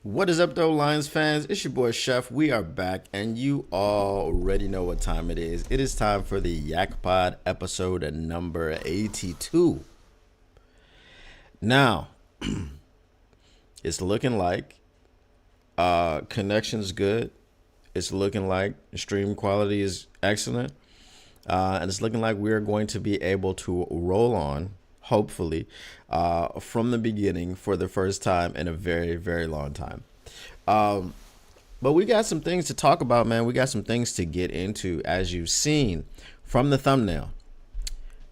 What is up, though, Lions fans? It's your boy Chef. We are back, and you already know what time it is. It is time for the YAK Pod episode number 82. Now, it's looking like connection's good. It's looking like stream quality is excellent. And it's looking like we're going to be able to roll on, hopefully, from the beginning for the first time in a very, very long time. But we got some things to talk about, man. We got some things to get into, as you've seen from the thumbnail.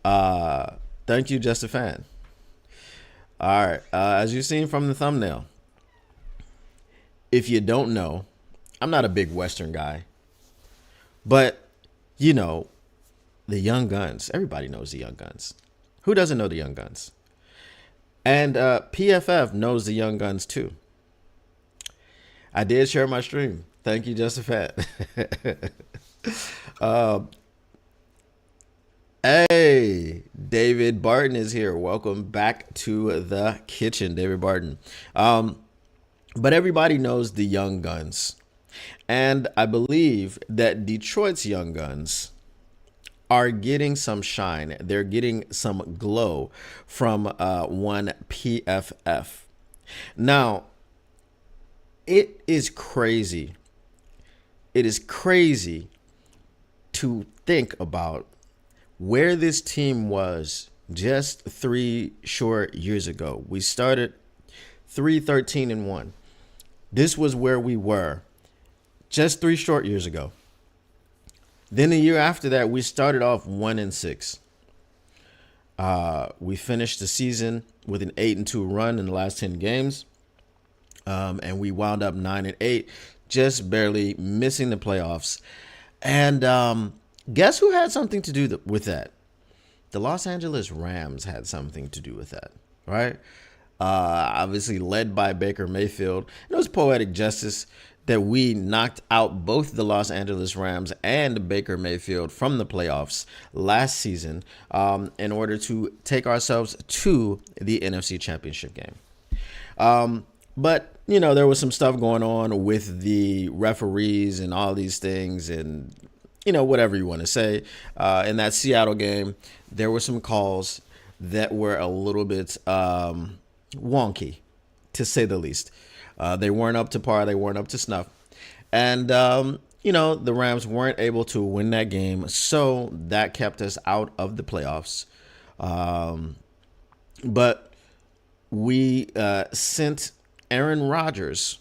Thank you, Just a Fan. All right. As you've seen from the thumbnail, if you don't know, I'm not a big Western guy, but you know, the Young Guns. Everybody knows the Young Guns. Who doesn't know the Young Guns? And PFF knows the Young Guns too. I did share my stream. Thank you, Just a Fan. Hey, David Barton is here. Welcome back to the kitchen, David Barton. But everybody knows the Young Guns. And I believe that Detroit's Young Guns are getting some shine. They're getting some glow from one PFF. Now, it is crazy. It is crazy to think about where this team was just 3 short years ago. We started 3-13-1. This was where we were just 3 short years ago. Then the year after that, we started off 1-6. We finished the season with an 8-2 run in the last 10 games. And we wound up 9-8, just barely missing the playoffs. And guess who had something to do with that? The Los Angeles Rams had something to do with that, right? Obviously led by Baker Mayfield. It was poetic justice that we knocked out both the Los Angeles Rams and Baker Mayfield from the playoffs last season in order to take ourselves to the NFC Championship game. But, you know, there was some stuff going on with the referees and all these things and, you know, whatever you want to say. In that Seattle game, there were some calls that were a little bit wonky, to say the least. They weren't up to par. They weren't up to snuff. And, you know, the Rams weren't able to win that game. So that kept us out of the playoffs. But we sent Aaron Rodgers,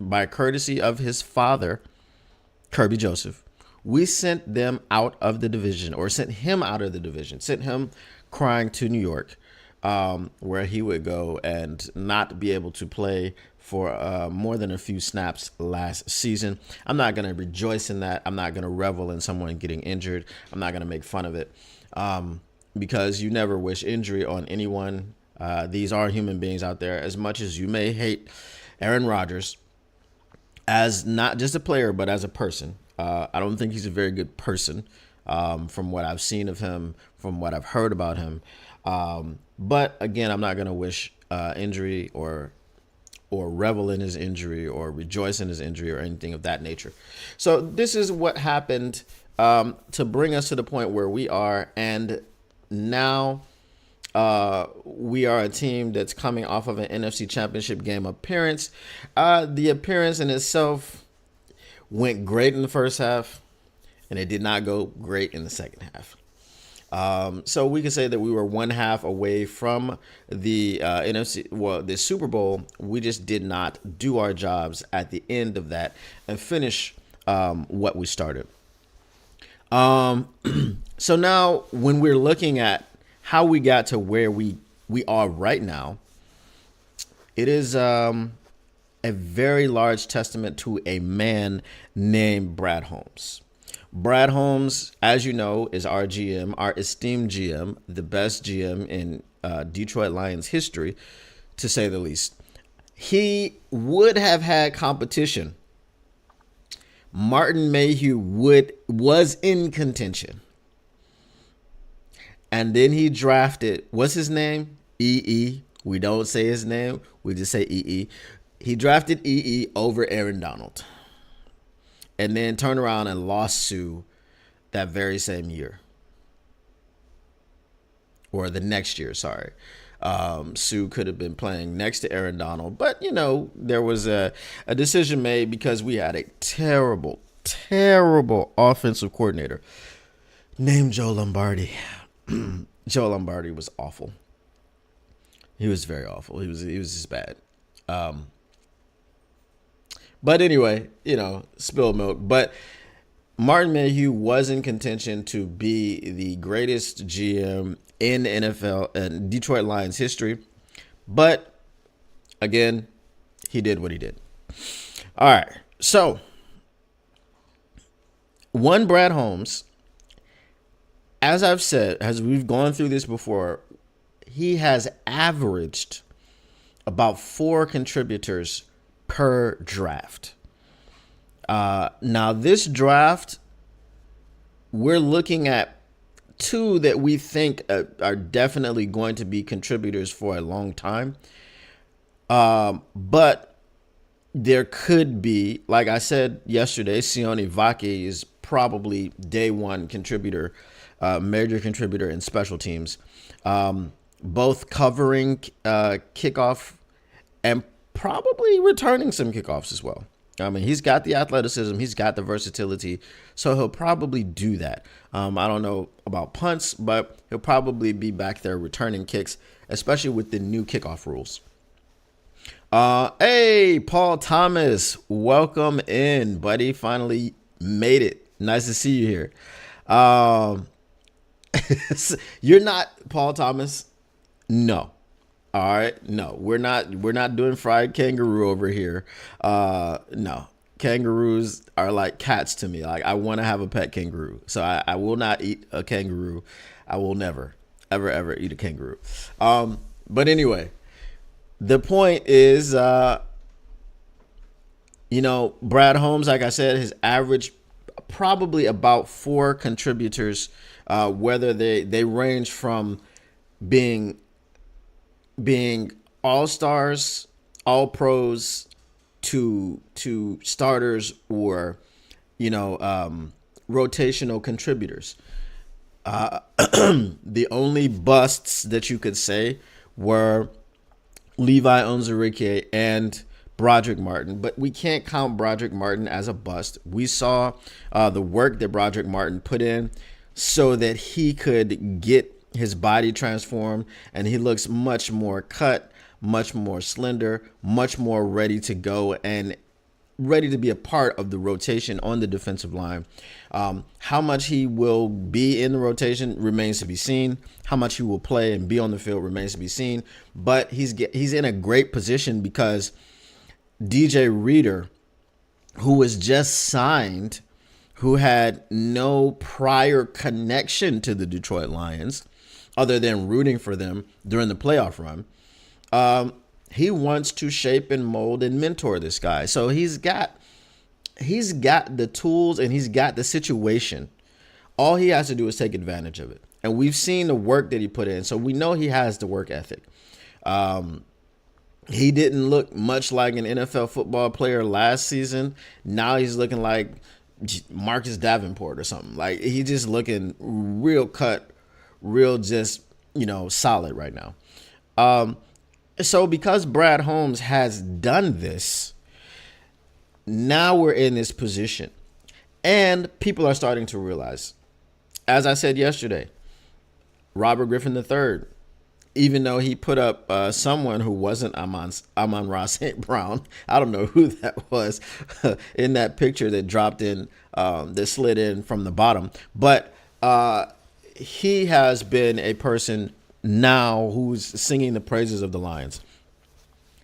by courtesy of his father, Kirby Joseph. We sent them out of the division, or sent him out of the division, sent him crying to New York, where he would go and not be able to play for more than a few snaps last season. I'm not going to rejoice in that. I'm not going to revel in someone getting injured. I'm not going to make fun of it because you never wish injury on anyone. These are human beings out there. As much as you may hate Aaron Rodgers as not just a player, but as a person, I don't think he's a very good person from what I've seen of him, from what I've heard about him. But again, I'm not going to wish injury or revel in his injury or rejoice in his injury or anything of that nature. So this is what happened to bring us to the point where we are. And now we are a team that's coming off of an NFC Championship game appearance. The appearance in itself went great in the first half, and it did not go great in the second half. So we can say that we were one half away from the the Super Bowl. We just did not do our jobs at the end of that and finish what we started. So now when we're looking at how we got to where we are right now, it is a very large testament to a man named Brad Holmes. Brad Holmes, as you know, is our GM, our esteemed GM, the best GM in Detroit Lions history, to say the least. He would have had competition. Martin Mayhew was in contention. And then he drafted, what's his name? EE. We don't say his name. We just say EE. He drafted EE over Aaron Donald, and then turned around and lost Sue that very same year, or the next year. Sorry. Sue could have been playing next to Aaron Donald, but there was a decision made because we had a terrible, terrible offensive coordinator named Joe Lombardi. Joe Lombardi was awful. He was very awful. He was just bad. But anyway, spilled milk. But Martin Mayhew was in contention to be the greatest GM in NFL and Detroit Lions history. But again, he did what he did. All right. So, one Brad Holmes, as I've said, as we've gone through this before, he has averaged about 4 contributors per draft. Now, this draft, we're looking at 2 that we think are definitely going to be contributors for a long time. But there could be, like I said yesterday, Sione Vake is probably day one contributor, major contributor in special teams, both covering kickoff and probably returning some kickoffs as well. I mean, he's got the athleticism, he's got the versatility, so he'll probably do that. I don't know about punts, but he'll probably be back there returning kicks, especially with the new kickoff rules. Hey, Paul Thomas, welcome in, buddy. Finally made it. Nice to see you here. You're not Paul Thomas? No. All right. No, we're not doing fried kangaroo over here. No. Kangaroos are like cats to me. Like, I want to have a pet kangaroo. So I will not eat a kangaroo. I will never, ever eat a kangaroo. But anyway, the point is, Brad Holmes, like I said, has averaged probably about 4 contributors, whether they range from being all-stars, all-pros, to starters, or rotational contributors. The only busts that you could say were Levi Onwuzurike and Broderick Martin, but we can't count Broderick Martin as a bust. We saw the work that Broderick Martin put in so that he could get his body transformed, and he looks much more cut, much more slender, much more ready to go and ready to be a part of the rotation on the defensive line. How much he will be in the rotation remains to be seen. How much he will play and be on the field remains to be seen. But he's in a great position because DJ Reader, who was just signed, who had no prior connection to the Detroit Lions other than rooting for them during the playoff run, he wants to shape and mold and mentor this guy. So he's got the tools and he's got the situation. All he has to do is take advantage of it. And we've seen the work that he put in. So we know he has the work ethic. He didn't look much like an NFL football player last season. Now he's looking like Marcus Davenport or something. Like, he's just looking real cut, real just, solid right now. So because Brad Holmes has done this, now we're in this position. And people are starting to realize, as I said yesterday, Robert Griffin III, even though he put up someone who wasn't Amon-Ra St. Brown, I don't know who that was in that picture that dropped in, that slid in from the bottom. But he has been a person now who's singing the praises of the Lions.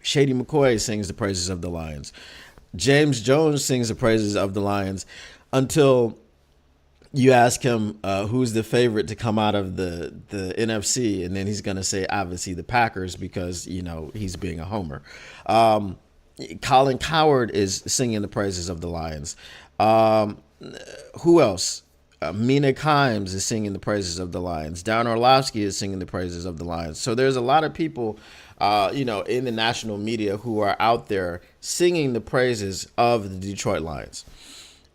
Shady McCoy sings the praises of the Lions. James Jones sings the praises of the Lions until you ask him who's the favorite to come out of the NFC, and then he's going to say, obviously, the Packers because, he's being a homer. Colin Cowherd is singing the praises of the Lions. Who else? Mina Kimes is singing the praises of the Lions. Darren Orlovsky is singing the praises of the Lions. So there's a lot of people, in the national media who are out there singing the praises of the Detroit Lions.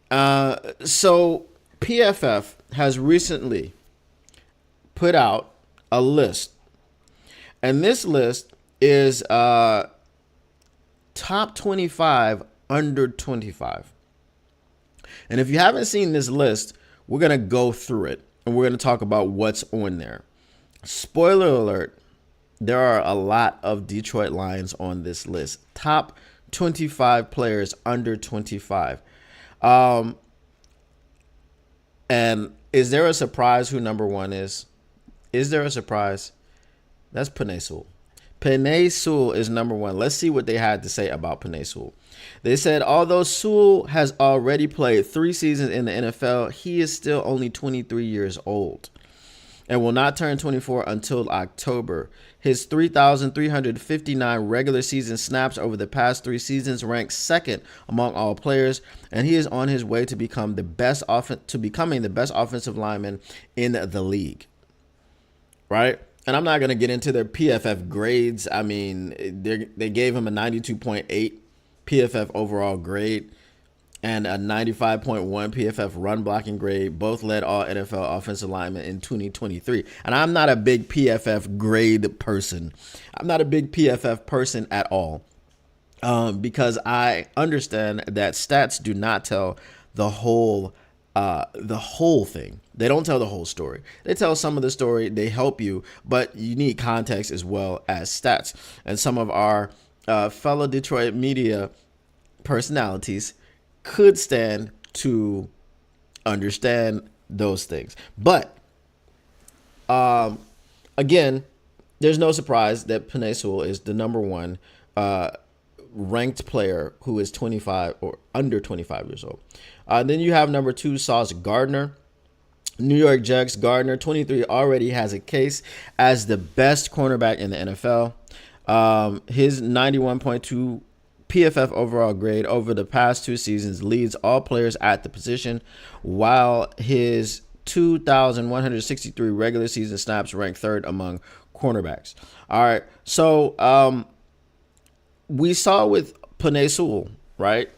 So PFF has recently put out a list, and this list is top 25 under 25. And if you haven't seen this list, we're going to go through it and we're going to talk about what's on there. Spoiler alert, there are a lot of Detroit Lions on this list. Top 25 players under 25. And is there a surprise who number one is? Is there a surprise? That's Penei Sewell. Penei Sewell is number one. Let's see what they had to say about Penei Sewell. They said, although Sewell has already played 3 seasons in the NFL, he is still only 23 years old and will not turn 24 until October. His 3,359 regular season snaps over the past 3 seasons ranks second among all players, and he is on his way to becoming the best offensive lineman in the league. Right? And I'm not going to get into their PFF grades. I mean, they gave him a 92.8 PFF overall grade and a 95.1 PFF run blocking grade. Both led all NFL offensive linemen in 2023. And I'm not a big PFF grade person. I'm not a big PFF person at all, because I understand that stats do not tell the whole thing. They don't tell the whole story. They tell some of the story. They help you, but you need context as well as stats. And some of our fellow Detroit media personalities could stand to understand those things. But again, there's no surprise that Penei Sewell is the number one ranked player who is 25 or under 25 years old. Then you have number 2, Sauce Gardner. New York Jets. Gardner, 23, already has a case as the best cornerback in the NFL. His 91.2 PFF overall grade over the past 2 seasons leads all players at the position, while his 2,163 regular season snaps rank third among cornerbacks. All right, so we saw with Penei Sewell, right?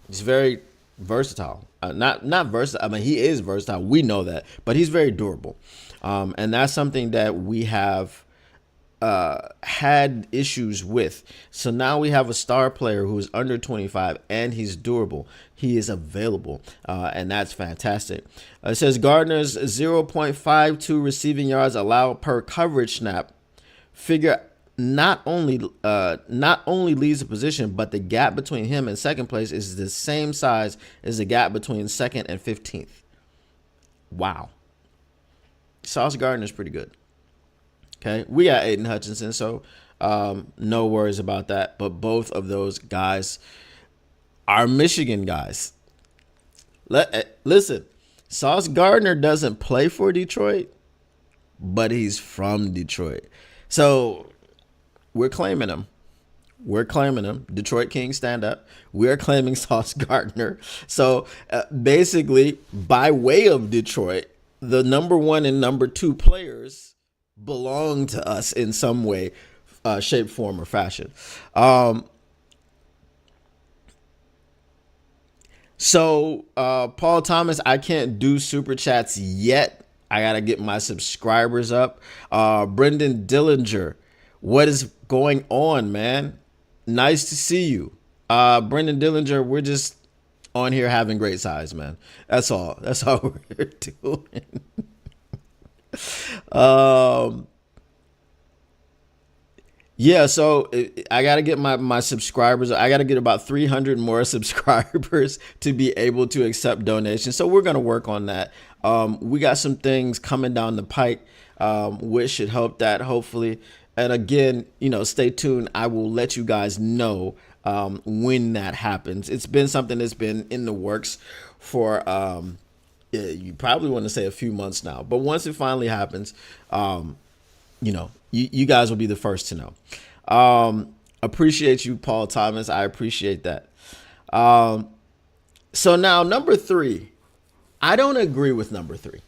He's very versatile. Not versatile. I mean, he is versatile. We know that, but he's very durable, and that's something that we have had issues with. So now we have a star player who is under 25 and he's durable. He is available, and that's fantastic. It says Gardner's 0.52 receiving yards allowed per coverage snap figure not only leads the position, but the gap between him and second place is the same size as the gap between second and 15th. Wow. Sauce Gardner's pretty good. Okay, we got Aiden Hutchinson, so no worries about that. But both of those guys are Michigan guys. Listen, Sauce Gardner doesn't play for Detroit, but he's from Detroit. So we're claiming him. We're claiming him. Detroit Kings, stand up. We're claiming Sauce Gardner. So basically, by way of Detroit, the number 1 and number 2 players belong to us in some way, shape, form, or fashion. So Paul Thomas, I can't do super chats yet. I gotta get my subscribers up. Brendan Dillinger, what is going on, man? Nice to see you. Brendan Dillinger, we're just on here having great size, man. That's all we're doing. Yeah, so I got to get my subscribers. I got to get about 300 more subscribers to be able to accept donations. So we're going to work on that. We got some things coming down the pike, which should help that, hopefully. And again, stay tuned. I will let you guys know when that happens. It's been something that's been in the works for, you probably want to say a few months now. But once it finally happens, you guys will be the first to know. Appreciate you, Paul Thomas. I appreciate that. So now number 3, I don't agree with number three.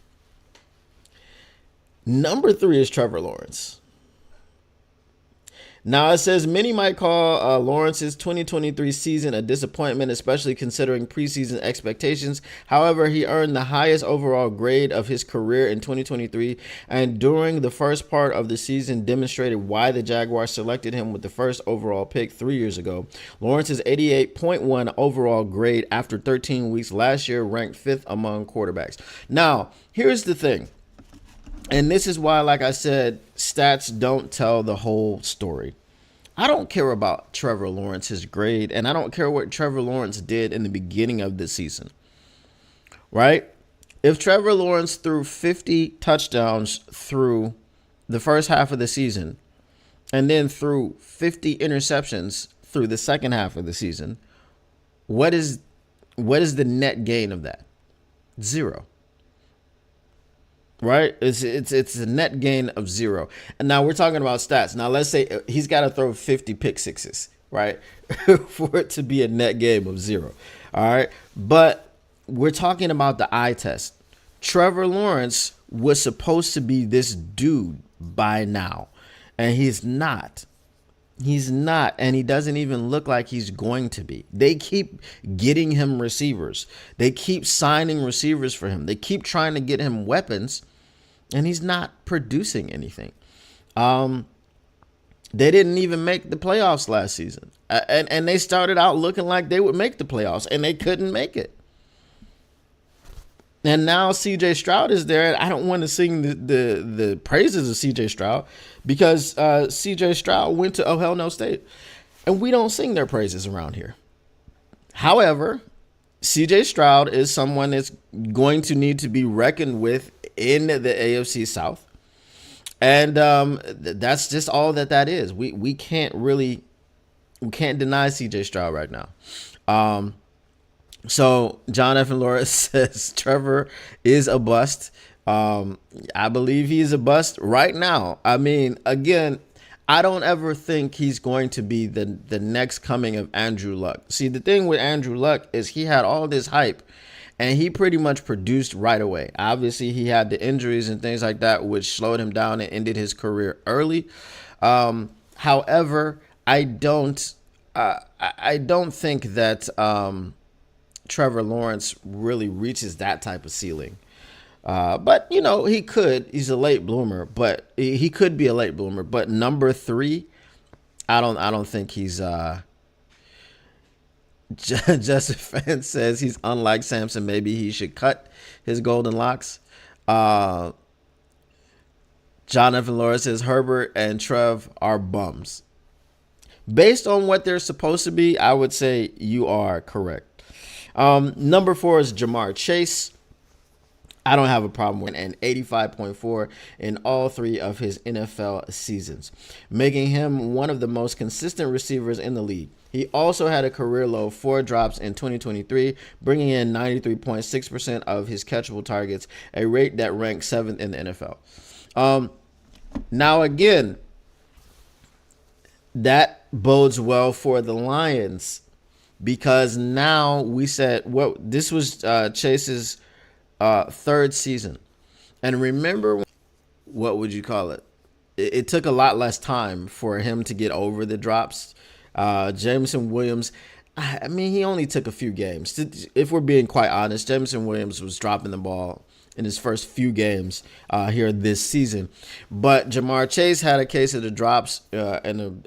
Number three is Trevor Lawrence. Now it says many might call Lawrence's 2023 season a disappointment, especially considering preseason expectations. However, he earned the highest overall grade of his career in 2023, and during the first part of the season demonstrated why the Jaguars selected him with the first overall pick 3 years ago. Lawrence's 88.1 overall grade after 13 weeks last year ranked fifth among quarterbacks. Now, here's the thing. And this is why, like I said, stats don't tell the whole story. I don't care about Trevor Lawrence's grade, and I don't care what Trevor Lawrence did in the beginning of the season, right? If Trevor Lawrence threw 50 touchdowns through the first half of the season and then threw 50 interceptions through the second half of the season, what is the net gain of that? Zero. Right? It's a net gain of zero. And now we're talking about stats. Now let's say he's got to throw 50 pick sixes, right? For it to be a net gain of zero. All right. But we're talking about the eye test. Trevor Lawrence was supposed to be this dude by now, and he's not. He's not, and he doesn't even look like he's going to be. They keep getting him receivers. They keep signing receivers for him. They keep trying to get him weapons, and he's not producing anything. They didn't even make the playoffs last season, and they started out looking like they would make the playoffs, and they couldn't make it. And now C.J. Stroud is there, and I don't want to sing the praises of C.J. Stroud because C.J. Stroud went to Oh Hell No State, and we don't sing their praises around here. However, C.J. Stroud is someone that's going to need to be reckoned with in the AFC South, and that's just all that is. We can't deny C.J. Stroud right now. So John F. and Laura says Trevor is a bust. I believe he's a bust right now. I mean, again, I don't ever think he's going to be the next coming of Andrew Luck. See, the thing with Andrew Luck is he had all this hype and he pretty much produced right away. Obviously, he had the injuries and things like that, which slowed him down and ended his career early. However, I don't think that Trevor Lawrence really reaches that type of ceiling. But, you know, he could. He's a late bloomer, but he could be a late bloomer. But number three, I don't think he's Justin Fan says he's unlike Samson. Maybe he should cut his golden locks. Jonathan Laura says Herbert and Trev are bums. Based on what they're supposed to be, I would say you are correct. Number four is Jamar Chase. I don't have a problem with an 85.4 in all three of his NFL seasons, making him one of the most consistent receivers in the league. He also had a career low 4 drops in 2023, bringing in 93.6% of his catchable targets, a rate that ranks 7th in the NFL. Now, again, that bodes well for the Lions because now we said, well, this was Chase's third season. And remember, what would you call it? It took a lot less time for him to get over the drops. Jameson Williams, I mean, he only took a few games. If we're being quite honest, Jameson Williams was dropping the ball in his first few games here this season. But Jamar Chase had a case of the drops in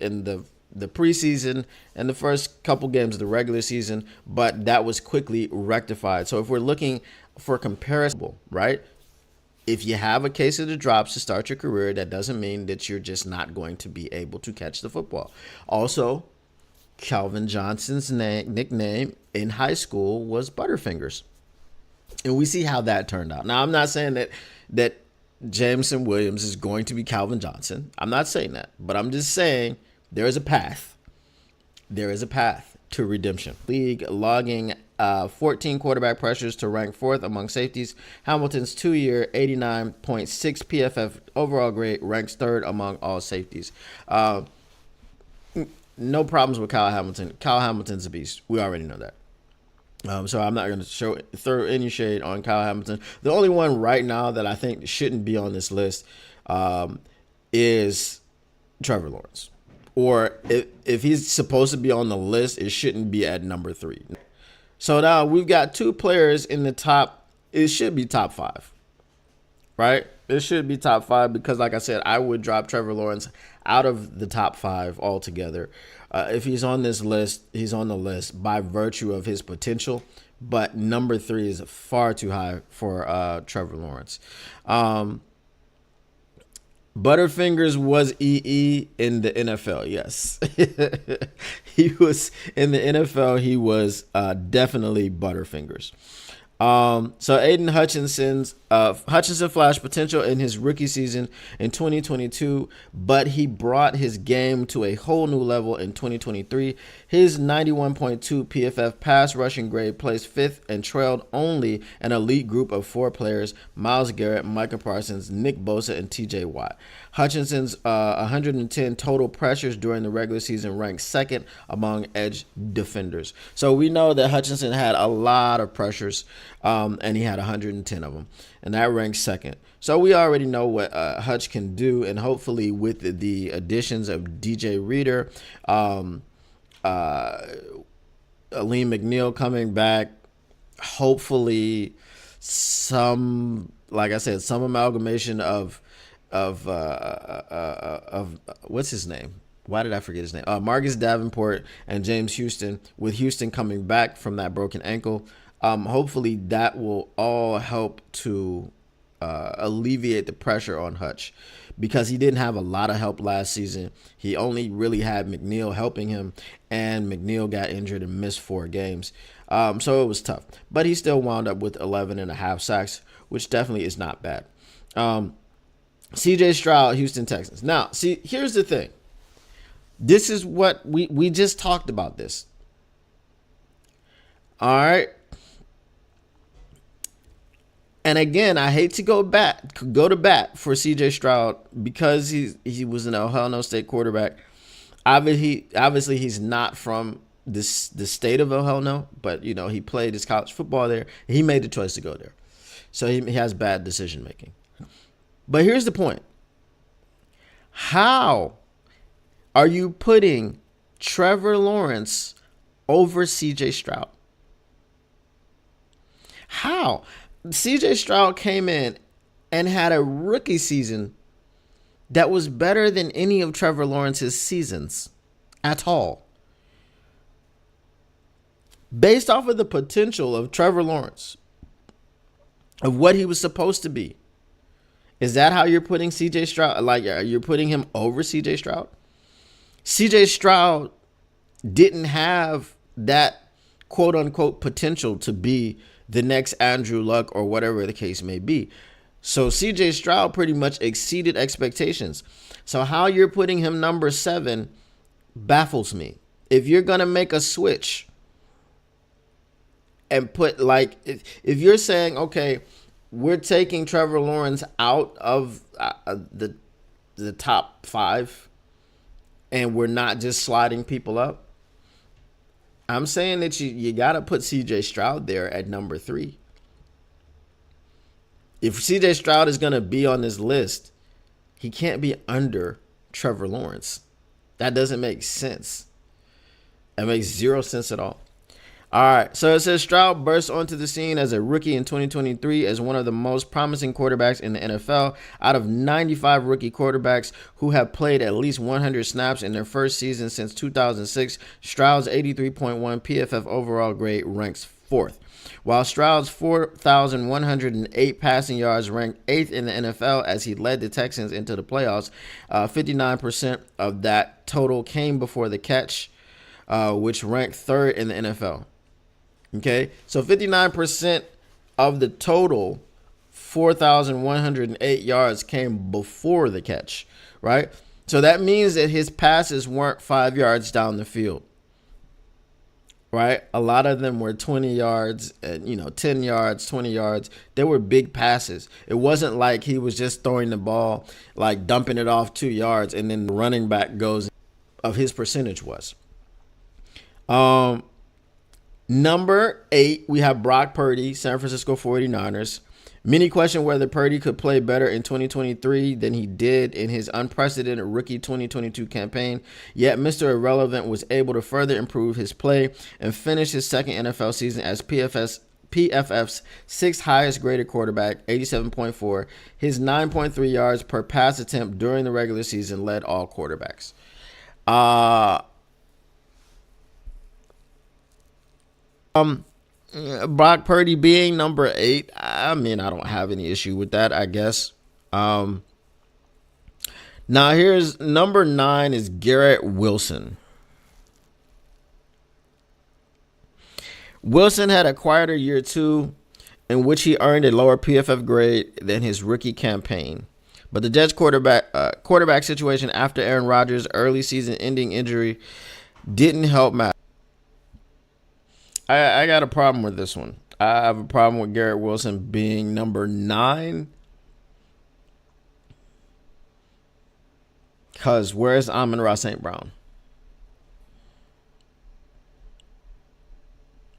the preseason and the first couple games of the regular season, but that was quickly rectified. So if we're looking for comparison, right? If you have a case of the drops to start your career, that doesn't mean that you're just not going to be able to catch the football. Also, Calvin Johnson's nickname in high school was Butterfingers. And we see how that turned out. Now, I'm not saying that Jameson Williams is going to be Calvin Johnson. I'm not saying that. But I'm just saying there is a path. There is a path to redemption. League logging 14 quarterback pressures to rank 4th among safeties. Hamilton's 2-year 89.6 PFF overall grade ranks 3rd among all safeties. No problems with Kyle Hamilton. Kyle Hamilton's a beast. We already know that. So I'm not going to throw any shade on Kyle Hamilton. The only one right now that I think shouldn't be on this list is Trevor Lawrence. Or if he's supposed to be on the list, it shouldn't be at number 3. So now we've got 2 players in the top. It should be top 5, right? It should be top 5 because, like I said, I would drop Trevor Lawrence out of the top 5 altogether. If he's on this list, he's on the list by virtue of his potential. But number 3 is far too high for Trevor Lawrence. Butterfingers was EE in the NFL. Yes, he was in the NFL. He was definitely Butterfingers. So Aiden Hutchinson flashed potential in his rookie season in 2022, but he brought his game to a whole new level in 2023. His 91.2 PFF pass rushing grade placed 5th and trailed only an elite group of 4 players: Myles Garrett, Micah Parsons, Nick Bosa, and TJ Watt. Hutchinson's 110 total pressures during the regular season ranked 2nd among edge defenders. So we know that Hutchinson had a lot of pressures, and he had 110 of them, and that ranks 2nd. So we already know what Hutch can do, and hopefully with the additions of DJ Reader, Aleem McNeil coming back, hopefully like I said, some amalgamation of what's his name? Why did I forget his name? Marcus Davenport and James Houston, with Houston coming back from that broken ankle. Hopefully that will all help to alleviate the pressure on Hutch, because he didn't have a lot of help last season. He only really had McNeil helping him, and McNeil got injured and missed 4 games. So it was tough. But he still wound up with 11.5 sacks, which definitely is not bad. CJ Stroud, Houston Texans. Now, see, here's the thing. This is what we just talked about this. All right. And again, I hate to go to bat for CJ Stroud because he was an Ohio State quarterback. Obviously he's not from the state of Ohio, but he played his college football there. He made the choice to go there. So he has bad decision making. But here's the point. How are you putting Trevor Lawrence over CJ Stroud? How? CJ Stroud came in and had a rookie season that was better than any of Trevor Lawrence's seasons at all. Based off of the potential of Trevor Lawrence, of what he was supposed to be, is that how you're putting CJ Stroud? Like, you're putting him over CJ Stroud? CJ Stroud didn't have that quote unquote potential to be the next Andrew Luck or whatever the case may be. So CJ Stroud pretty much exceeded expectations. So how you're putting him number 7 baffles me. If you're going to make a switch and put, like, if you're saying, okay, we're taking Trevor Lawrence out of the top 5 and we're not just sliding people up, I'm saying that you got to put CJ Stroud there at number 3. If CJ Stroud is going to be on this list, he can't be under Trevor Lawrence. That doesn't make sense. That makes 0 sense at all. All right, so it says Stroud burst onto the scene as a rookie in 2023 as one of the most promising quarterbacks in the NFL. Out of 95 rookie quarterbacks who have played at least 100 snaps in their first season since 2006, Stroud's 83.1 PFF overall grade ranks 4th. While Stroud's 4,108 passing yards ranked 8th in the NFL as he led the Texans into the playoffs, 59% of that total came before the catch, which ranked 3rd in the NFL. Okay, so 59% of the total 4,108 yards came before the catch, right? So that means that his passes weren't 5 yards down the field, right? A lot of them were 20 yards and, 10 yards, 20 yards. They were big passes. It wasn't like he was just throwing the ball, like dumping it off 2 yards and then the running back goes of his percentage was. Number 8, we have Brock Purdy, San Francisco 49ers. Many question whether Purdy could play better in 2023 than he did in his unprecedented rookie 2022 campaign, yet Mr. Irrelevant was able to further improve his play and finish his second NFL season as PFF's sixth highest graded quarterback, 87.4. His 9.3 yards per pass attempt during the regular season led all quarterbacks. Brock Purdy being number 8, I mean, I don't have any issue with that, I guess. Now here's number 9 is Garrett Wilson. Wilson had a quieter year 2 in which he earned a lower PFF grade than his rookie campaign. But the Jets quarterback situation after Aaron Rodgers' early season ending injury didn't help matter. I got a problem with this one. I have a problem with Garrett Wilson being number 9. Because where's Amon-Ra St. Brown?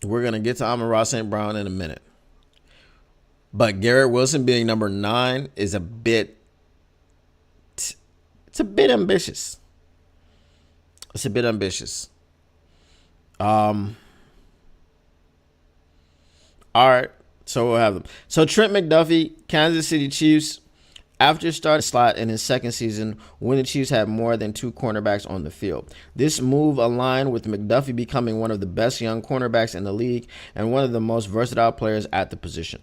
We're going to get to Amon-Ra St. Brown in a minute. But Garrett Wilson being number 9 is it's a bit ambitious. It's a bit ambitious. All right, so we'll have them. So Trent McDuffie, Kansas City Chiefs, after starting slot in his second season when the Chiefs had more than 2 cornerbacks on the field. This move aligned with McDuffie becoming one of the best young cornerbacks in the league and one of the most versatile players at the position.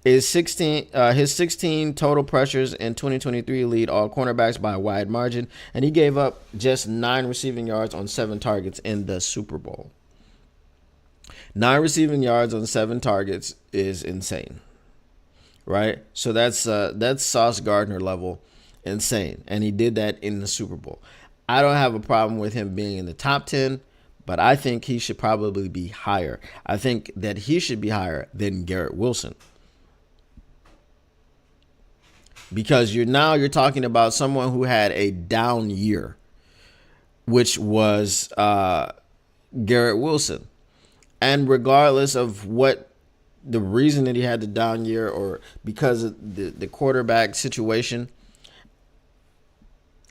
His 16 total pressures in 2023 lead all cornerbacks by a wide margin, and he gave up just 9 receiving yards on 7 targets in the Super Bowl. 9 receiving yards on 7 targets is insane, right? So that's Sauce Gardner level insane, and he did that in the Super Bowl. I don't have a problem with him being in the top 10, but I think he should probably be higher. I think that he should be higher than Garrett Wilson, because you're talking about someone who had a down year, which was Garrett Wilson. And regardless of what the reason that he had the down year or because of the quarterback situation,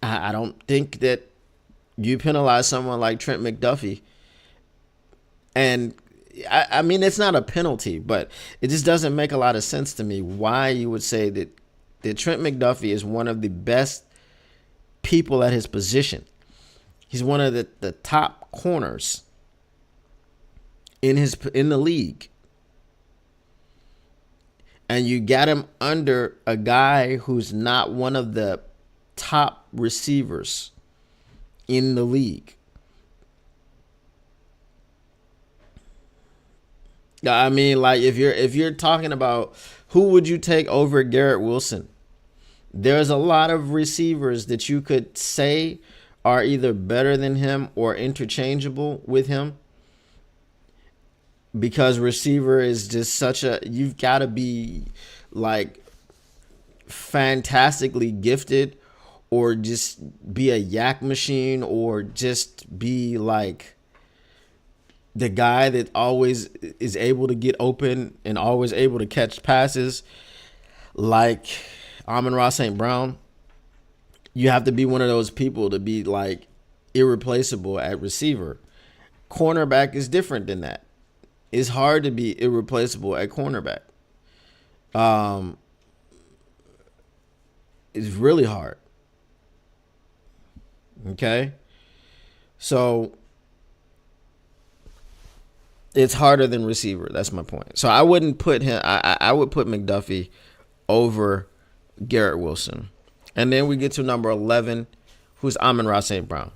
I don't think that you penalize someone like Trent McDuffie. And I mean, it's not a penalty, but it just doesn't make a lot of sense to me why you would say that Trent McDuffie is one of the best people at his position. He's one of the top corners in the league, and you got him under a guy who's not one of the top receivers in the league. I mean, like if you're talking about who would you take over Garrett Wilson, there's a lot of receivers that you could say are either better than him or interchangeable with him. Because receiver is just you've got to be like fantastically gifted or just be a YAK machine or just be like the guy that always is able to get open and always able to catch passes like Amon-Ra St. Brown. You have to be one of those people to be like irreplaceable at receiver. Cornerback is different than that. It's hard to be irreplaceable at cornerback. It's really hard. Okay? So it's harder than receiver. That's my point. So I wouldn't put him. I would put McDuffie over Garrett Wilson. And then we get to number 11, who's Amon-Ra St. Brown.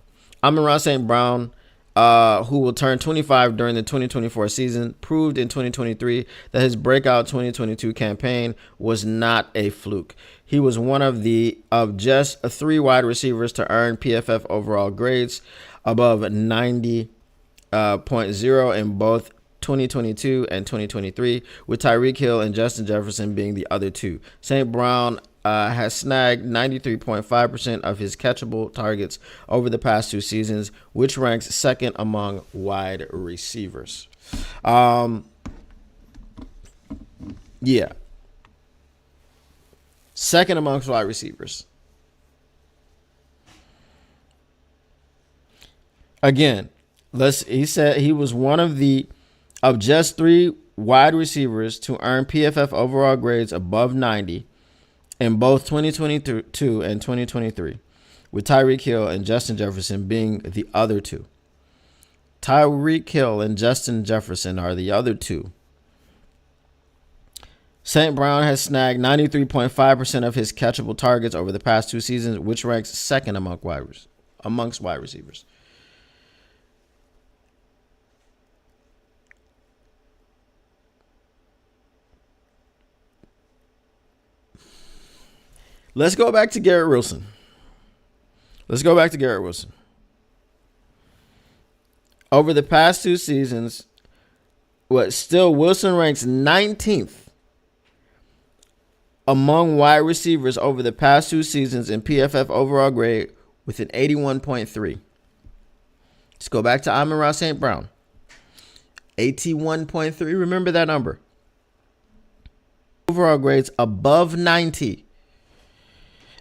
Amon-Ra St. Brown, who will turn 25 during the 2024 season, proved in 2023 that his breakout 2022 campaign was not a fluke. He was one of just 3 wide receivers to earn PFF overall grades above 90.0 in both 2022 and 2023, with Tyreek Hill and Justin Jefferson being the other 2. St. Brown has snagged 93.5% of his catchable targets over the past 2 seasons, which ranks second among wide receivers. Yeah. Second amongst wide receivers. Again, he said he was one of just 3 wide receivers to earn PFF overall grades above 90 in both 2022 and 2023, with Tyreek Hill and Justin Jefferson being the other 2. Tyreek Hill and Justin Jefferson are the other 2. St. Brown has snagged 93.5% of his catchable targets over the past 2 seasons, which ranks second amongst wide receivers. Let's go back to Garrett Wilson. Over the past 2 seasons, Wilson ranks 19th among wide receivers over the past 2 seasons in PFF overall grade with an 81.3. Let's go back to Amon-Ra St. Brown. 81.3. Remember that number. Overall grades above 90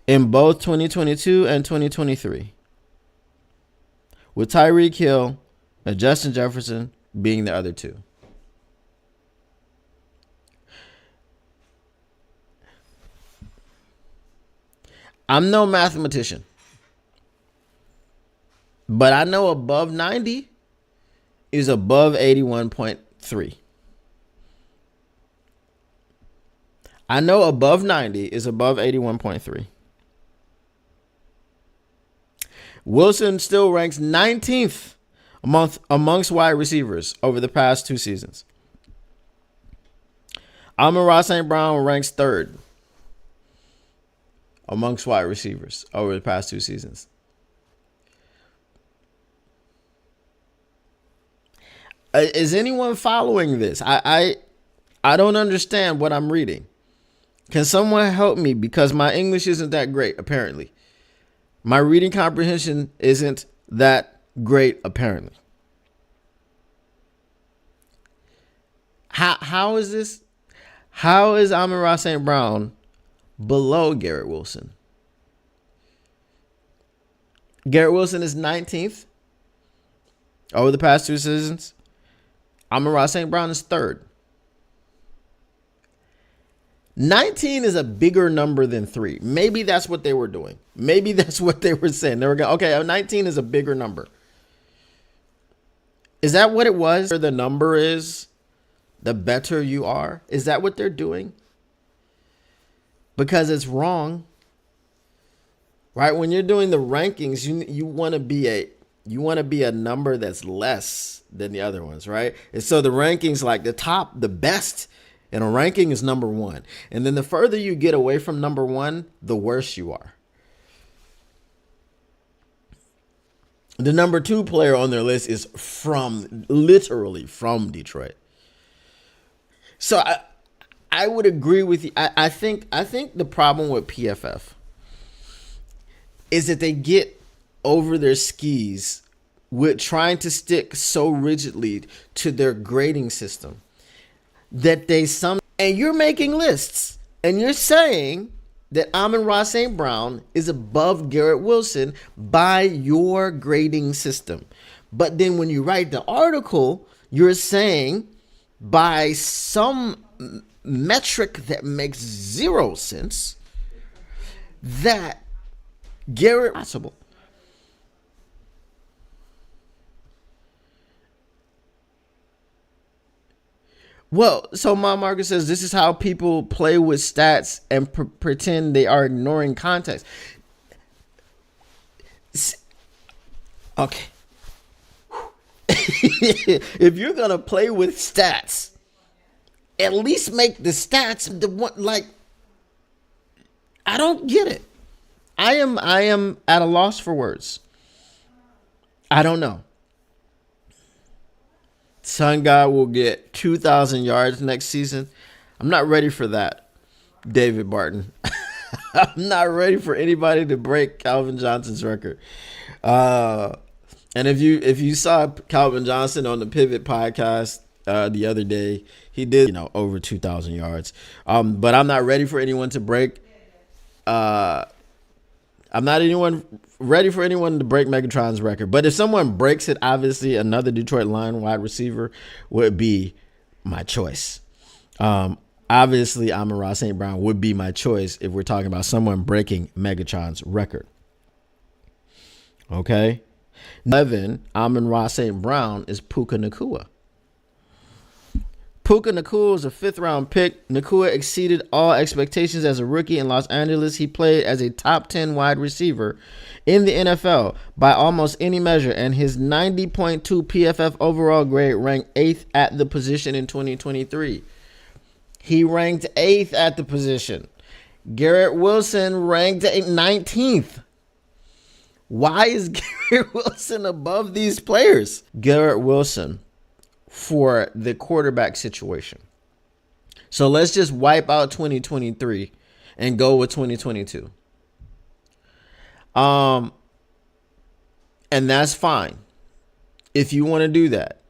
in both 2022 and 2023, with Tyreek Hill and Justin Jefferson being the other 2. I'm no mathematician, but I know above 90 is above 81.3. I know above 90 is above 81.3. Wilson still ranks 19th amongst wide receivers over the past 2 seasons. Amon-Ra St. Brown ranks 3rd amongst wide receivers over the past 2 seasons. Is anyone following this? I don't understand what I'm reading. Can someone help me? Because my English isn't that great, apparently. My reading comprehension isn't that great, apparently. How is this? How is Amon-Ra St. Brown below Garrett Wilson? Garrett Wilson is 19th over the past 2 seasons. Amon-Ra St. Brown is 3rd. 19 is a bigger number than 3. Maybe that's what they were doing. Maybe that's what they were saying. They were going, okay, 19 is a bigger number. Is that what it was? The number is, the better you are. Is that what they're doing? Because it's wrong. Right? When you're doing the rankings, you want to be a number that's less than the other ones, right? And so the rankings, like the best in a ranking is number 1. And then the further you get away from number 1, the worse you are. The number 2 player on their list is literally from Detroit. So I would agree with you. I think the problem with PFF is that they get over their skis with trying to stick so rigidly to their grading system that and you're making lists and you're saying that Amon-Ra St. Brown is above Garrett Wilson by your grading system. But then when you write the article, you're saying by some metric that makes 0 sense that Garrett is possible. Well, so my Marcus says this is how people play with stats and pretend they are ignoring context. Okay. If you're going to play with stats, at least make the stats the one, like, I don't get it. I am at a loss for words. I don't know. Sun God will get 2,000 yards next season. I'm not ready for that, David Barton. I'm not ready for anybody to break Calvin Johnson's record. And if you saw Calvin Johnson on the Pivot podcast the other day, he did over 2,000 yards. But I'm not ready for anyone to break. I'm not ready for anyone to break Megatron's record. But if someone breaks it, obviously another Detroit Lion wide receiver would be my choice. Obviously, Amon-Ra St. Brown would be my choice if we're talking about someone breaking Megatron's record. Okay. 11, Amon-Ra St. Brown is Puka Nacua. Puka Nacua is a 5th-round pick. Nacua exceeded all expectations as a rookie in Los Angeles. He played as a top 10 wide receiver in the NFL by almost any measure, and his 90.2 PFF overall grade ranked 8th at the position in 2023. He ranked 8th at the position. Garrett Wilson ranked 19th. Why is Garrett Wilson above these players? Garrett Wilson for the quarterback situation. So let's just wipe out 2023 and go with 2022. And that's fine. If you want to do that,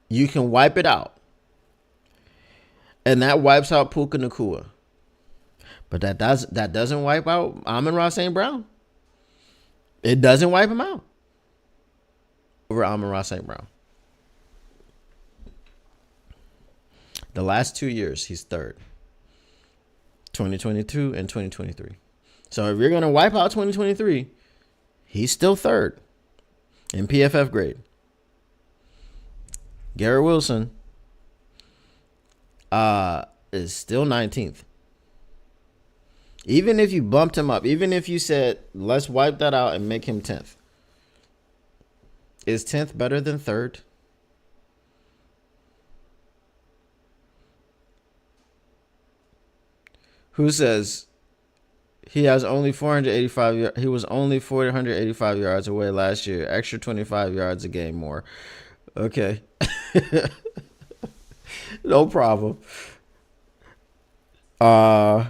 you can wipe it out. And that wipes out Puka Nacua. But that doesn't wipe out Amon-Ra St. Brown. It doesn't wipe him out over Amon-Ra St. Brown. The last 2 years, he's third. 2022 and 2023. So if you're going to wipe out 2023, he's still third in PFF grade. Garrett Wilson is still 19th. Even if you bumped him up, even if you said, let's wipe that out and make him 10th. Is 10th better than third? Who says he has only 485 yards? He was only 485 yards away last year. Extra 25 yards a game more. Okay. No problem. I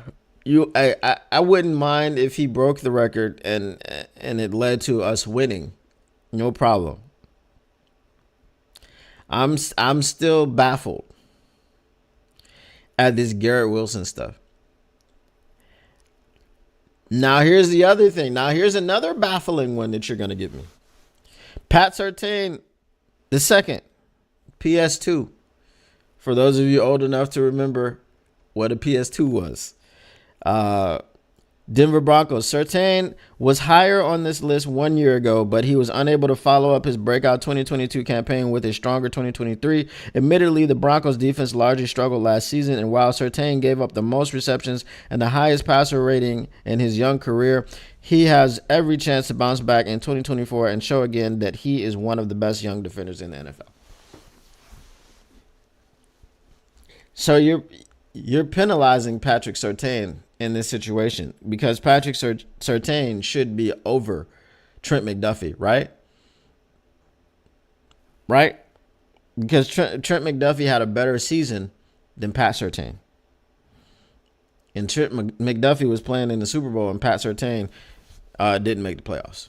wouldn't mind if he broke the record and it led to us winning. No problem. I'm still baffled at this Garrett Wilson stuff. Now here's the other thing. Now here's another baffling one that you're going to give me. Pat Surtain the second, PS2. For those of you old enough to remember what a PS2 was. Denver Broncos. Surtain was higher on this list 1 year ago, but he was unable to follow up his breakout 2022 campaign with a stronger 2023. Admittedly, the Broncos defense largely struggled last season, and while Surtain gave up the most receptions and the highest passer rating in his young career, he has every chance to bounce back in 2024 and show again that he is one of the best young defenders in the NFL. So you're penalizing Patrick Surtain in this situation because Patrick Surtain should be over Trent McDuffie, right? Right? Because Trent McDuffie had a better season than Pat Surtain. And Trent McDuffie was playing in the Super Bowl and Pat Surtain didn't make the playoffs.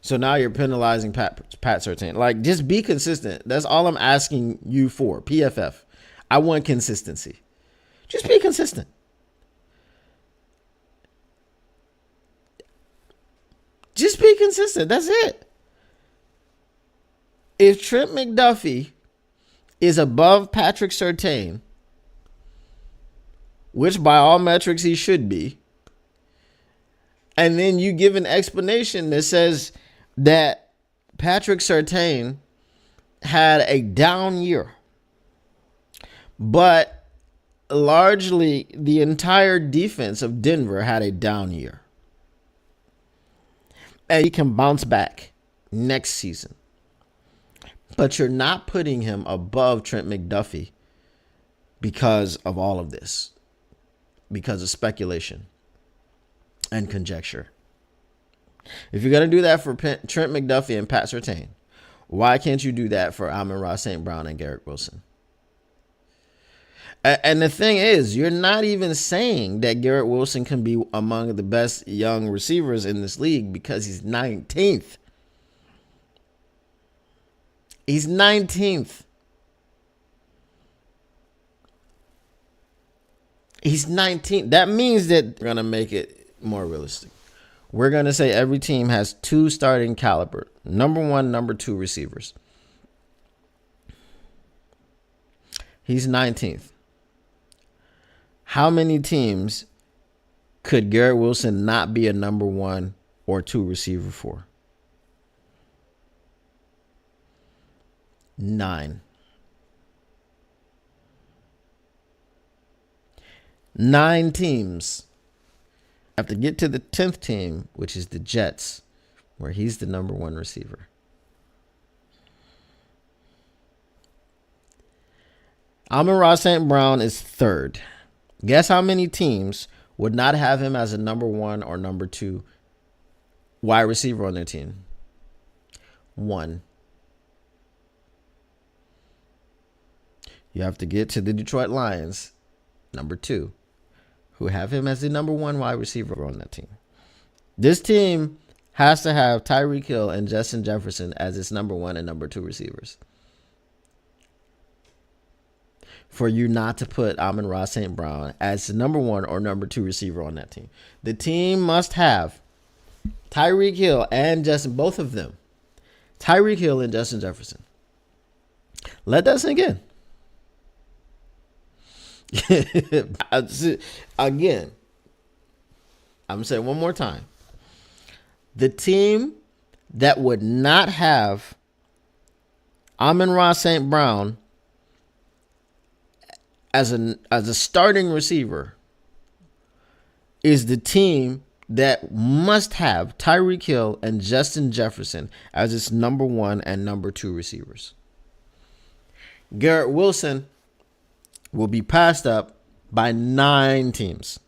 So now you're penalizing Pat Surtain. Like, just be consistent. That's all I'm asking you for. PFF. I want consistency. Just be consistent. Just be consistent. That's it. If Trent McDuffie is above Patrick Surtain, which by all metrics he should be, and then you give an explanation that says that Patrick Surtain had a down year, but largely the entire defense of Denver had a down year, and he can bounce back next season. But you're not putting him above Trent McDuffie because of all of this, because of speculation and conjecture. If you're going to do that for Trent McDuffie and Pat Surtain, why can't you do that for Amon-Ra St. Brown and Garrett Wilson? And the thing is, you're not even saying that Garrett Wilson can be among the best young receivers in this league because he's 19th. He's 19th. He's 19th. That means that we're going to make it more realistic. We're going to say every team has two starting caliber, number one, number two receivers. He's 19th. How many teams could Garrett Wilson not be a number one or two receiver for? 9. 9 teams. Have to get to the 10th team, which is the Jets, where he's the number one receiver. Amon-Ra St. Brown is 3rd. Guess how many teams would not have him as a number one or number two wide receiver on their team? 1. You have to get to the Detroit Lions, number 2, who have him as the number one wide receiver on that team. This team has to have Tyreek Hill and Justin Jefferson as its number one and number two receivers for you not to put Amon-Ra St. Brown as the number one or number two receiver on that team. The team must have Tyreek Hill and Justin, both of them. Tyreek Hill and Justin Jefferson. Let that sink in. Again, I'm saying one more time. The team that would not have Amon-Ra St. Brown as a starting receiver is the team that must have Tyreek Hill and Justin Jefferson as its number one and number two receivers. Garrett Wilson will be passed up by 9 teams.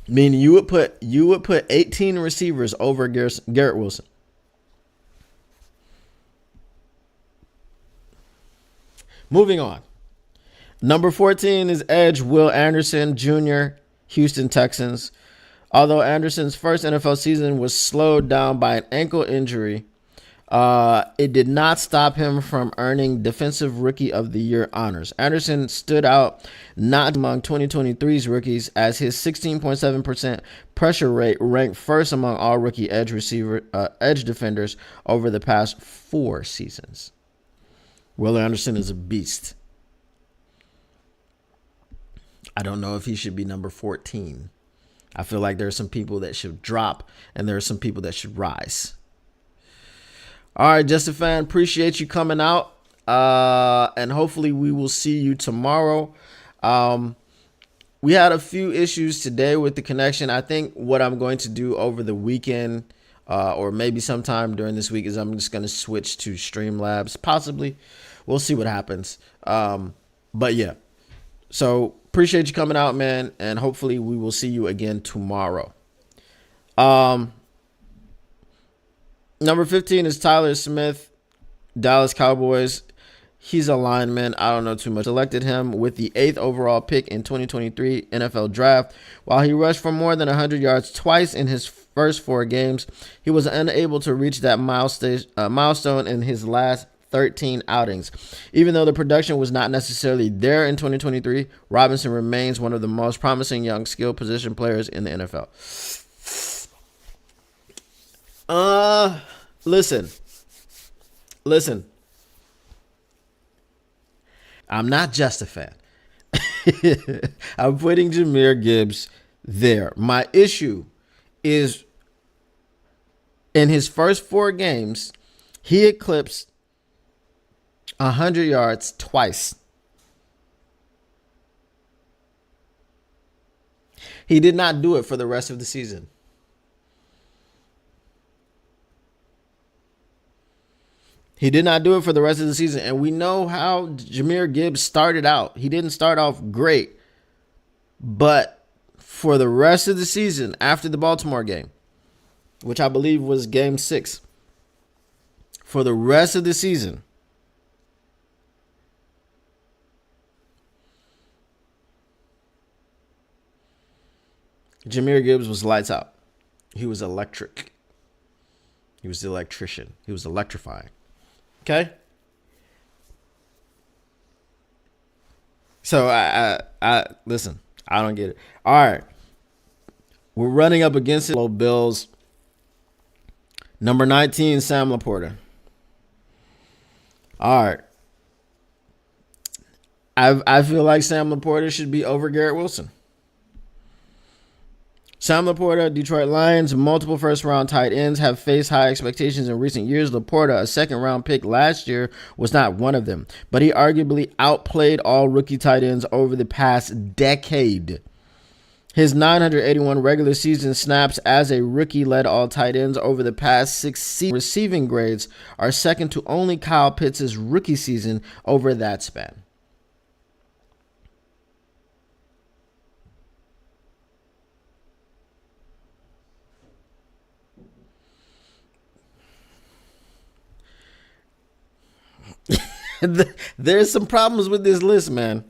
Meaning you would put 18 receivers over Garrett Wilson. Moving on. Number 14 is edge Will Anderson Jr., Houston Texans. Although Anderson's first NFL season was slowed down by an ankle injury, it did not stop him from earning Defensive Rookie of the Year honors. Anderson stood out not among 2023's rookies as his 16.7% pressure rate ranked first among all rookie edge defenders over the past 4 seasons. Will Anderson is a beast. I don't know if he should be number 14. I feel like there are some people that should drop and there are some people that should rise. All right, Justin Fan, appreciate you coming out. And hopefully we will see you tomorrow. We had a few issues today with the connection. I think what I'm going to do over the weekend or maybe sometime during this week is I'm just going to switch to Streamlabs, possibly. We'll see what happens. But yeah, so appreciate you coming out, man. And hopefully we will see you again tomorrow. Number 15 is Tyler Smith, Dallas Cowboys. He's a lineman. I don't know too much. Selected him with the 8th overall pick in 2023 NFL draft. While he rushed for more than 100 yards twice in his first 4 games, he was unable to reach that milestone in his last 13 outings. Even though the production was not necessarily there in 2023, Robinson remains one of the most promising young skill position players in the NFL. Listen. I'm not just a fan. I'm putting Jahmyr Gibbs there. My issue is in his first 4 games, he eclipsed 100 yards twice. He did not do it for the rest of the season. He did not do it for the rest of the season. And we know how Jahmyr Gibbs started out. He didn't start off great. But for the rest of the season, after the Baltimore game, which I believe was game 6, for the rest of the season, Jahmyr Gibbs was lights out. He was electric. He was the electrician. He was electrifying. Okay? So I listen, I don't get it. All right. We're running up against it. Bills. Number 19, Sam Laporta. All right. I feel like Sam Laporta should be over Garrett Wilson. Sam Laporta, Detroit Lions, multiple first-round tight ends have faced high expectations in recent years. Laporta, a second-round pick last year, was not one of them, but he arguably outplayed all rookie tight ends over the past decade. His 981 regular season snaps as a rookie led all tight ends over the past 6 seasons. Receiving grades are second to only Kyle Pitts' rookie season over that span. There's some problems with this list, man.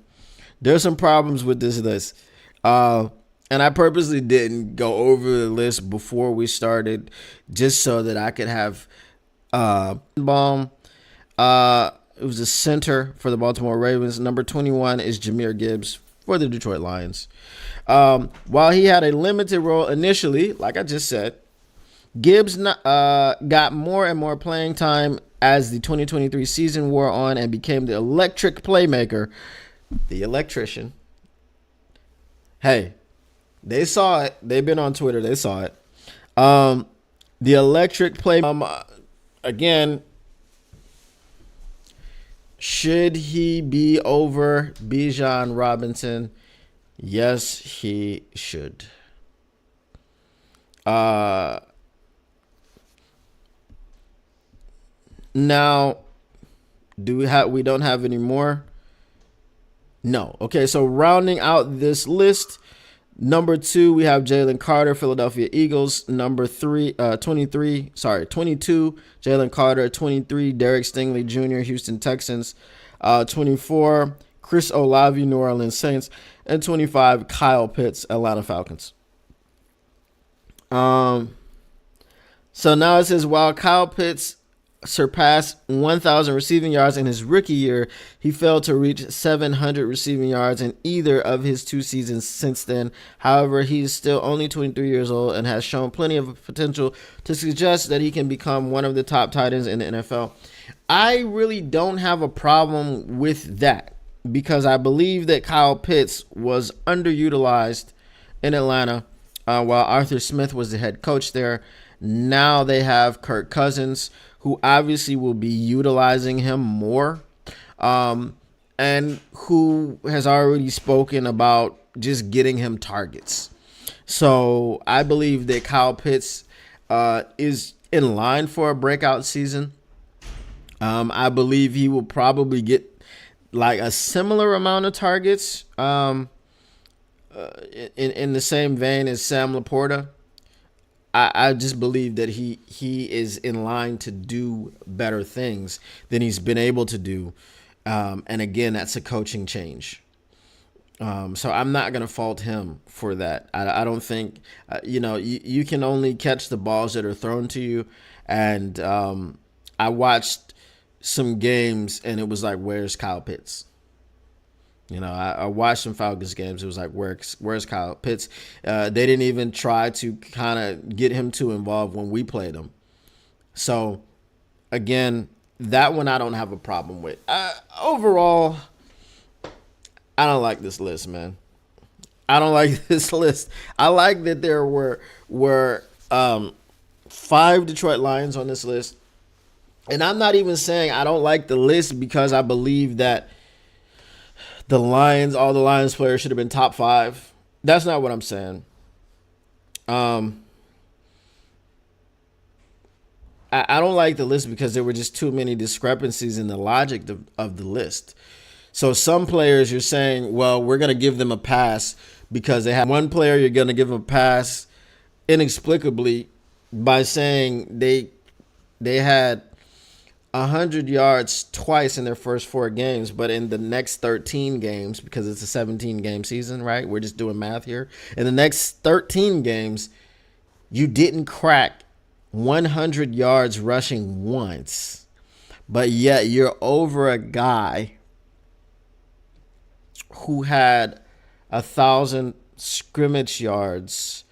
There's some problems with this list. And I purposely didn't go over the list before we started just so that I could have Baum. It was a center for the Baltimore Ravens. Number 21 is Jahmyr Gibbs for the Detroit Lions. While he had a limited role initially, like I just said, Gibbs got more and more playing time as the 2023 season wore on and became the electric playmaker, the electrician. Hey, they saw it. They've been on Twitter. They saw it. The electric play. Again, should he be over Bijan Robinson? Yes, he should. Now, we don't have any more? No. Okay, so rounding out this list, number 2, we have Jalen Carter, Philadelphia Eagles. Number 22, Jalen Carter. 23, Derek Stingley Jr., Houston Texans. 24, Chris Olave, New Orleans Saints. And 25, Kyle Pitts, Atlanta Falcons. So now it says, while Kyle Pitts surpassed 1,000 receiving yards in his rookie year, he failed to reach 700 receiving yards in either of his 2 seasons since then. However, he is still only 23 years old and has shown plenty of potential to suggest that he can become one of the top tight ends in the NFL. I really don't have a problem with that because I believe that Kyle Pitts was underutilized in Atlanta while Arthur Smith was the head coach there. Now they have Kirk Cousins, who obviously will be utilizing him more, and who has already spoken about just getting him targets. So I believe that Kyle Pitts is in line for a breakout season. I believe he will probably get like a similar amount of targets in the same vein as Sam Laporta. I just believe that he is in line to do better things than he's been able to do. And again, that's a coaching change. So I'm not going to fault him for that. I don't think, you can only catch the balls that are thrown to you. And I watched some games and it was like, where's Kyle Pitts? I watched some Falcons games. It was like, where's Kyle Pitts? They didn't even try to kind of get him too involved when we played him. So, again, that one I don't have a problem with. Overall, I don't like this list, man. I don't like this list. I like that there were 5 Detroit Lions on this list. And I'm not even saying I don't like the list because I believe that all the Lions players should have been top 5. That's not what I'm saying. I don't like the list because there were just too many discrepancies in the logic of the list. So some players you're saying, well, we're going to give them a pass because they have one player you're going to give them a pass inexplicably by saying they had 100 yards twice in their first 4 games, but in the next 13 games, because it's a 17-game season, right? We're just doing math here. In the next 13 games, you didn't crack 100 yards rushing once, but yet you're over a guy who had 1,000 scrimmage yards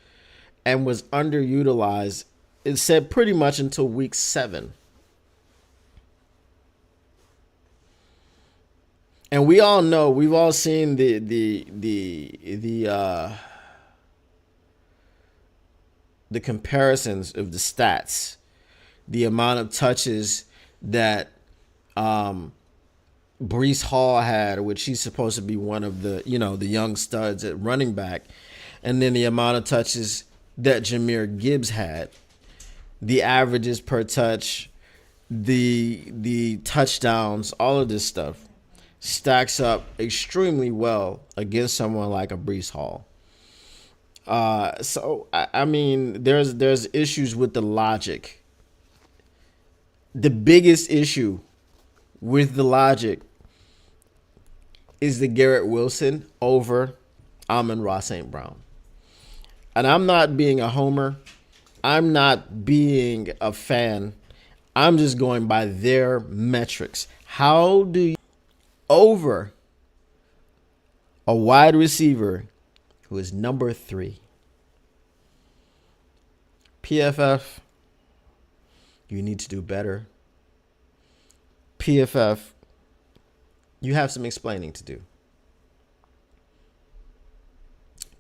and was underutilized, it said, pretty much until week 7. And we all know, we've all seen the comparisons of the stats, the amount of touches that Breece Hall had, which he's supposed to be one of the young studs at running back, and then the amount of touches that Jahmyr Gibbs had, the averages per touch, the touchdowns, all of this stuff stacks up extremely well against someone like a Breece Hall. So I mean, there's issues with the logic. The biggest issue with the logic is the Garrett Wilson over Amon-Ra St. Brown. And I'm not being a homer. I'm not being a fan. I'm just going by their metrics. How do you over a wide receiver who is number 3? PFF, you need to do better. PFF, you have some explaining to do.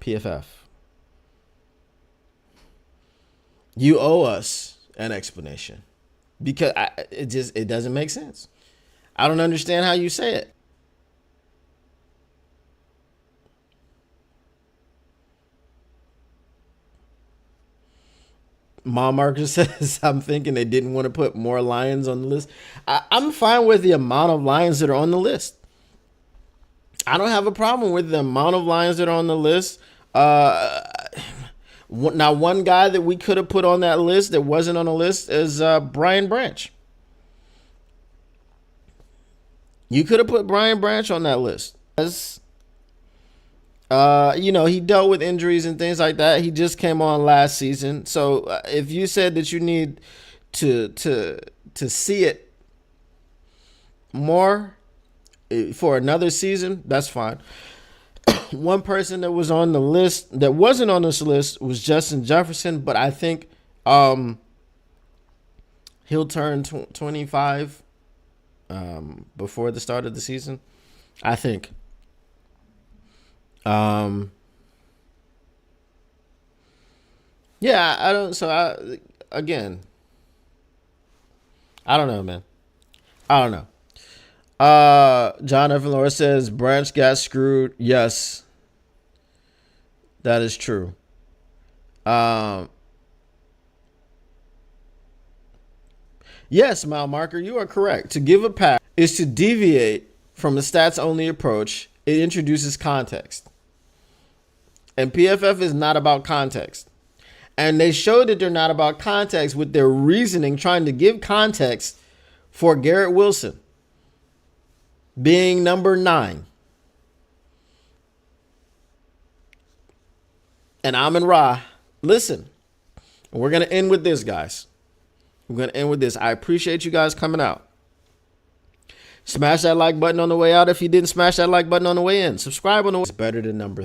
PFF, you owe us an explanation, because it doesn't make sense. I don't understand how you say it. Mom Marker says, I'm thinking they didn't want to put more Lions on the list. I'm fine with the amount of Lions that are on the list. I don't have a problem with the amount of Lions that are on the list. Now, one guy that we could have put on that list that wasn't on the list is Brian Branch. You could have put Brian Branch on that list. He dealt with injuries and things like that. He just came on last season. So if you said that you need to see it more for another season, that's fine. One person that was on the list that wasn't on this list was Justin Jefferson, but I think he'll turn 25 before the start of the season, I think. Yeah, I don't. So I don't know, man. I don't know. John F. Laura says Branch got screwed. Yes, that is true. Yes, Mile Marker, you are correct. To give a pass is to deviate from a stats only approach. It introduces context. And PFF is not about context. And they showed that they're not about context with their reasoning, trying to give context for Garrett Wilson being number 9. And Amon-Ra, listen, we're going to end with this, guys. We're going to end with this. I appreciate you guys coming out. Smash that like button on the way out if you didn't smash that like button on the way in. Subscribe on the way. It's better than number